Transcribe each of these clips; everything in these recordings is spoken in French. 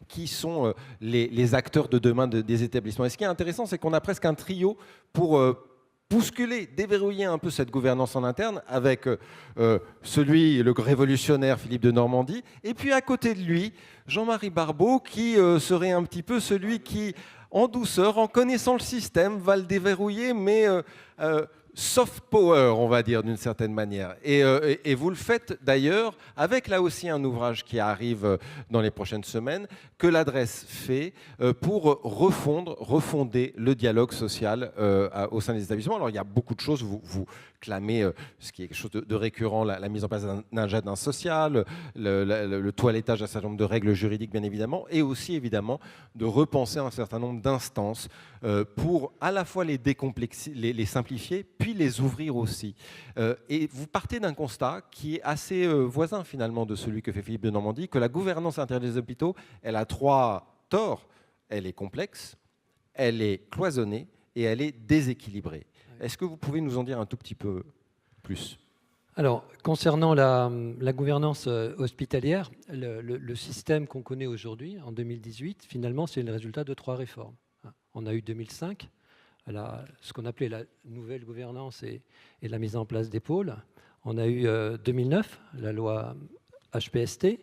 qui sont les acteurs de demain des établissements. Et ce qui est intéressant, c'est qu'on a presque un trio pour bousculer, déverrouiller un peu cette gouvernance en interne avec le révolutionnaire Philippe de Normandie, et puis à côté de lui, Jean-Marie Barbeau, qui serait un petit peu celui qui, en douceur, en connaissant le système, va le déverrouiller, mais soft power, on va dire, d'une certaine manière. Et vous le faites d'ailleurs avec là aussi un ouvrage qui arrive dans les prochaines semaines, que l'adresse fait pour refonder le dialogue social au sein des établissements. Alors il y a beaucoup de choses, vous clamez ce qui est quelque chose de récurrent, la mise en place d'un jardin social, le toilettage d'un certain nombre de règles juridiques bien évidemment, et aussi évidemment de repenser un certain nombre d'instances pour à la fois les décomplexer, les simplifier, puis les ouvrir aussi. Et vous partez d'un constat qui est assez voisin finalement de celui que fait Philippe de Normandie, que la gouvernance intérieure des hôpitaux, elle a 3 torts. Elle est complexe, elle est cloisonnée et elle est déséquilibrée. Est-ce que vous pouvez nous en dire un tout petit peu plus ? Alors, concernant la gouvernance hospitalière, le système qu'on connaît aujourd'hui, en 2018, finalement, c'est le résultat de 3 réformes. On a eu 2005, ce qu'on appelait la nouvelle gouvernance et la mise en place des pôles. On a eu 2009, la loi HPST,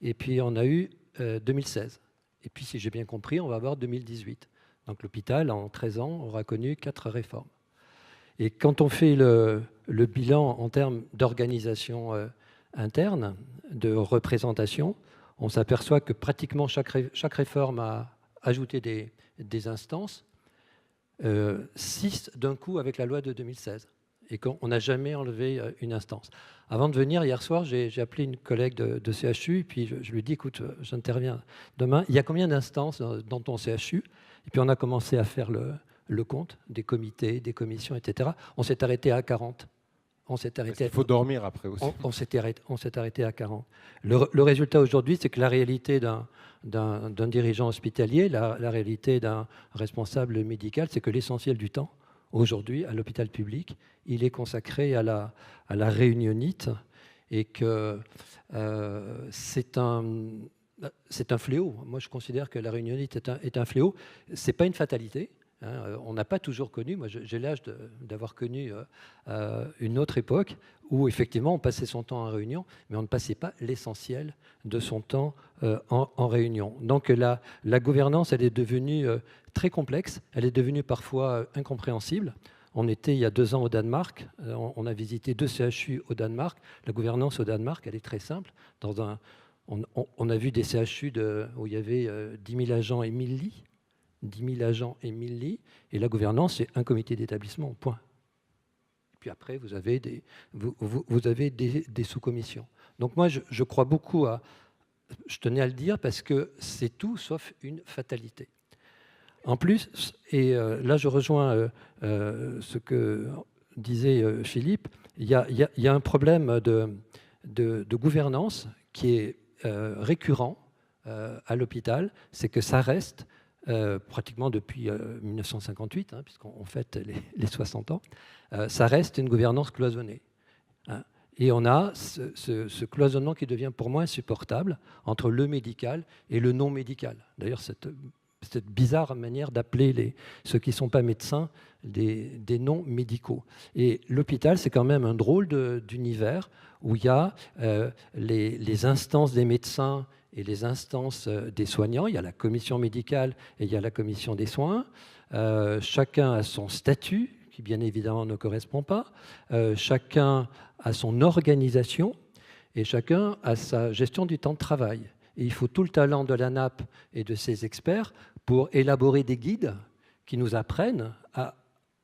et puis on a eu 2016. Et puis, si j'ai bien compris, on va avoir 2018. Donc l'hôpital, en 13 ans, aura connu 4 réformes. Et quand on fait le bilan en termes d'organisation interne, de représentation, on s'aperçoit que pratiquement chaque réforme a ajouté des instances, 6 d'un coup avec la loi de 2016, et qu'on n'a jamais enlevé une instance. Avant de venir, hier soir, j'ai appelé une collègue de CHU, et puis je lui ai dit, écoute, j'interviens demain, il y a combien d'instances dans ton CHU? Et puis on a commencé à faire le compte des comités, des commissions, etc. On s'est arrêté à 40. Il faut dormir après aussi. On s'est arrêté à 40. Le résultat aujourd'hui, c'est que la réalité d'un dirigeant hospitalier, la réalité d'un responsable médical, c'est que l'essentiel du temps, aujourd'hui, à l'hôpital public, il est consacré à la réunionite, et que c'est un fléau. Moi, je considère que la réunionite est un fléau. Ce n'est pas une fatalité. On n'a pas toujours connu, moi j'ai l'âge d'avoir connu une autre époque où effectivement on passait son temps en réunion, mais on ne passait pas l'essentiel de son temps en réunion. Donc la gouvernance, elle est devenue très complexe, elle est devenue parfois incompréhensible. On était il y a 2 ans au Danemark, on a visité 2 CHU au Danemark. La gouvernance au Danemark, elle est très simple. On a vu des CHU où il y avait 10 000 agents et 1000 lits. 10 000 agents et 1000 lits, et la gouvernance, c'est un comité d'établissement, point. Et puis après, vous avez des sous-commissions. Donc moi, je crois beaucoup je tenais à le dire, parce que c'est tout sauf une fatalité. En plus, et là je rejoins ce que disait Philippe, il y a un problème de gouvernance qui est récurrent à l'hôpital, c'est que ça reste pratiquement depuis 1958, puisqu'on fête les 60 ans, ça reste une gouvernance cloisonnée. Et on a ce cloisonnement qui devient pour moi insupportable entre le médical et le non médical. D'ailleurs, cette bizarre manière d'appeler ceux qui ne sont pas médecins des non médicaux. Et l'hôpital, c'est quand même un drôle d'univers où il y a les instances des médecins et les instances des soignants. Il y a la commission médicale et il y a la commission des soins. Chacun a son statut, qui bien évidemment ne correspond pas. Chacun a son organisation et chacun a sa gestion du temps de travail. Et il faut tout le talent de l'ANAP et de ses experts pour élaborer des guides qui nous apprennent à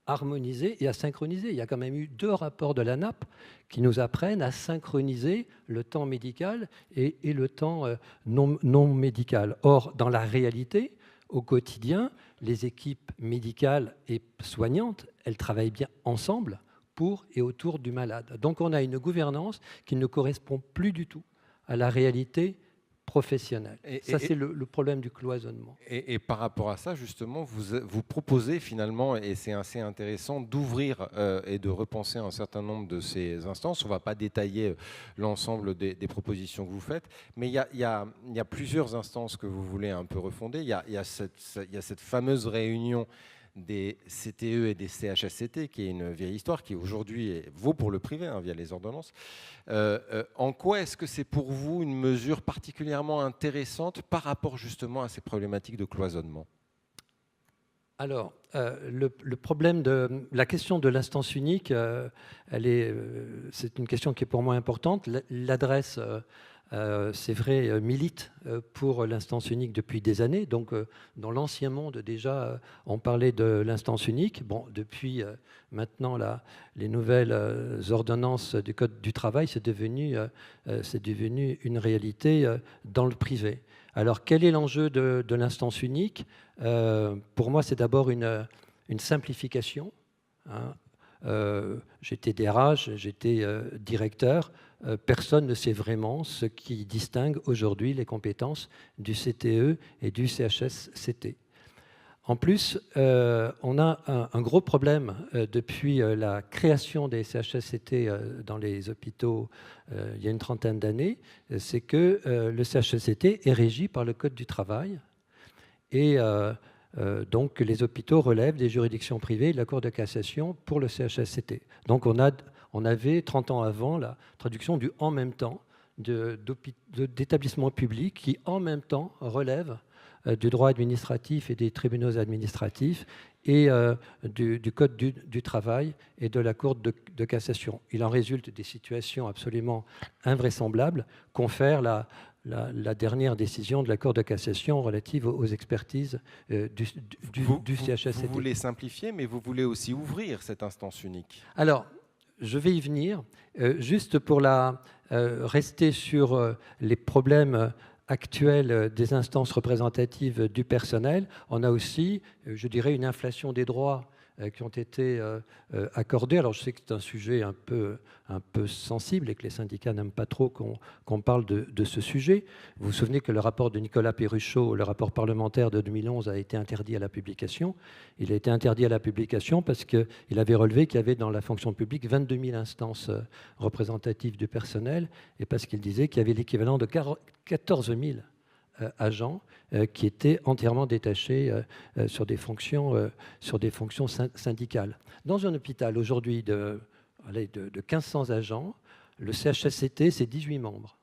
harmoniser et à synchroniser. Il y a quand même eu 2 rapports de l'ANAP qui nous apprennent à synchroniser le temps médical et le temps non médical. Or, dans la réalité, au quotidien, les équipes médicales et soignantes, elles travaillent bien ensemble pour et autour du malade. Donc on a une gouvernance qui ne correspond plus du tout à la réalité professionnels. Ça, c'est le problème du cloisonnement. Et par rapport à ça, justement, vous proposez finalement, et c'est assez intéressant, d'ouvrir et de repenser un certain nombre de ces instances. On ne va pas détailler l'ensemble des propositions que vous faites, mais il y a plusieurs instances que vous voulez un peu refonder. Il y a cette fameuse réunion des CTE et des CHSCT, qui est une vieille histoire, qui aujourd'hui vaut pour le privé, hein, via les ordonnances. En quoi est-ce que c'est pour vous une mesure particulièrement intéressante par rapport justement à ces problématiques de cloisonnement ? Alors, le problème de la question de l'instance unique, c'est une question qui est pour moi importante. L'adresse, c'est vrai, milite pour l'instance unique depuis des années. Donc, dans l'ancien monde, déjà, on parlait de l'instance unique. Bon, depuis maintenant, les nouvelles ordonnances du Code du travail, c'est devenu une réalité dans le privé. Alors, quel est l'enjeu de l'instance unique ? Pour moi, c'est d'abord une simplification. Hein. J'étais DRH, j'étais directeur. Personne ne sait vraiment ce qui distingue aujourd'hui les compétences du CTE et du CHSCT. En plus, on a un gros problème depuis la création des CHSCT dans les hôpitaux il y a une trentaine d'années, c'est que le CHSCT est régi par le Code du travail et donc les hôpitaux relèvent des juridictions privées de la Cour de cassation pour le CHSCT. Donc on avait 30 ans avant la traduction du « en même temps » d'établissements publics qui en même temps relèvent du droit administratif et des tribunaux administratifs et du Code du travail et de la Cour de cassation. Il en résulte des situations absolument invraisemblables, confère la dernière décision de la Cour de cassation relative aux expertises du CHSCT. Vous voulez simplifier, mais vous voulez aussi ouvrir cette instance unique. Alors, je vais y venir. Juste pour rester sur les problèmes actuels des instances représentatives du personnel, on a aussi, je dirais, une inflation des droits qui ont été accordés. Alors, je sais que c'est un sujet un peu sensible et que les syndicats n'aiment pas trop qu'on parle de ce sujet. Vous vous souvenez que le rapport de Nicolas Perruchot, le rapport parlementaire de 2011, a été interdit à la publication. Il a été interdit à la publication parce qu'il avait relevé qu'il y avait dans la fonction publique 22 000 instances représentatives du personnel et parce qu'il disait qu'il y avait l'équivalent de 14 000 agents qui étaient entièrement détachés sur des fonctions syndicales. Dans un hôpital aujourd'hui de 1500 agents, le CHSCT, c'est 18 membres.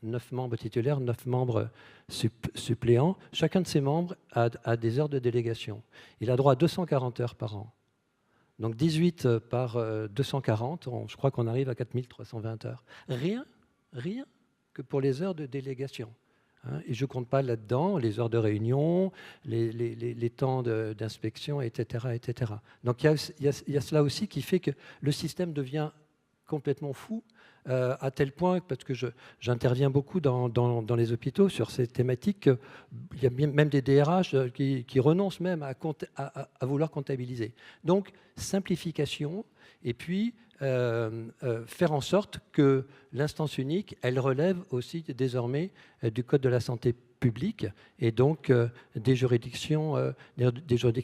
9 membres titulaires, 9 membres suppléants. Chacun de ces membres a des heures de délégation. Il a droit à 240 heures par an. Donc 18 par 240, je crois qu'on arrive à 4320 heures. Rien que pour les heures de délégation. Et je ne compte pas là-dedans les heures de réunion, les temps d'inspection, etc., etc. Donc il y a cela aussi qui fait que le système devient complètement fou, à tel point, parce que j'interviens beaucoup dans les hôpitaux sur ces thématiques, il y a même des DRH qui renoncent même à vouloir comptabiliser. Donc simplification, et puis faire en sorte que l'instance unique, elle relève aussi désormais du Code de la santé publique et donc des juridictions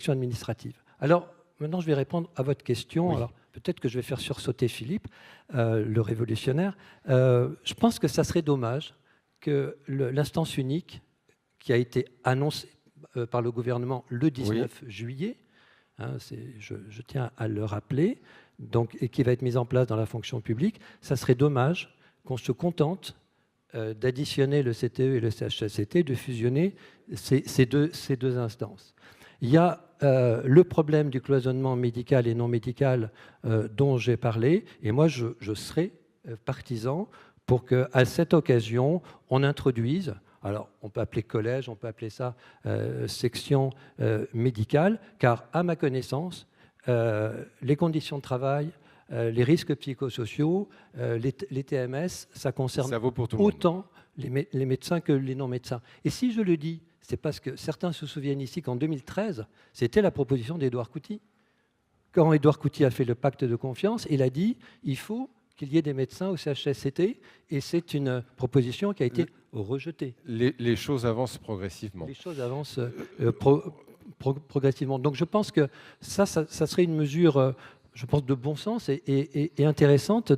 administratives. Alors, maintenant, je vais répondre à votre question. Oui. Alors, peut-être que je vais faire sursauter Philippe, le révolutionnaire. Je pense que ça serait dommage que l'instance unique, qui a été annoncée par le gouvernement le 19 juillet, je tiens à le rappeler, donc, et qui va être mise en place dans la fonction publique, ça serait dommage qu'on se contente d'additionner le CTE et le CHSCT, de fusionner ces deux instances. Il y a le problème du cloisonnement médical et non médical dont j'ai parlé, et moi je serais partisan pour qu'à cette occasion, on introduise, alors on peut appeler collège, on peut appeler ça section médicale, car à ma connaissance, les conditions de travail, les risques psychosociaux, les TMS, ça concerne autant les médecins que les non-médecins. Et si je le dis, c'est parce que certains se souviennent ici qu'en 2013, c'était la proposition d'Édouard Couty. Quand Édouard Couty a fait le pacte de confiance, il a dit il faut qu'il y ait des médecins au CHSCT, et c'est une proposition qui a été rejetée. Les choses avancent progressivement. Les choses avancent progressivement. Donc je pense que ça serait une mesure, je pense, de bon sens et intéressante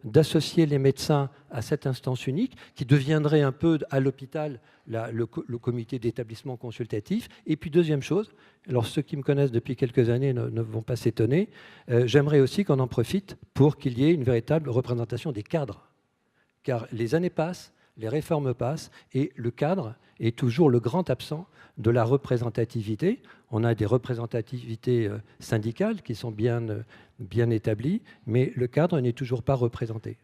d'associer les médecins à cette instance unique qui deviendrait un peu à l'hôpital le comité d'établissement consultatif. Et puis deuxième chose, alors ceux qui me connaissent depuis quelques années ne vont pas s'étonner, j'aimerais aussi qu'on en profite pour qu'il y ait une véritable représentation des cadres. Car les années passent, les réformes passent, et le cadre est toujours le grand absent de la représentativité. On a des représentativités syndicales qui sont bien établies, mais le cadre n'est toujours pas représenté.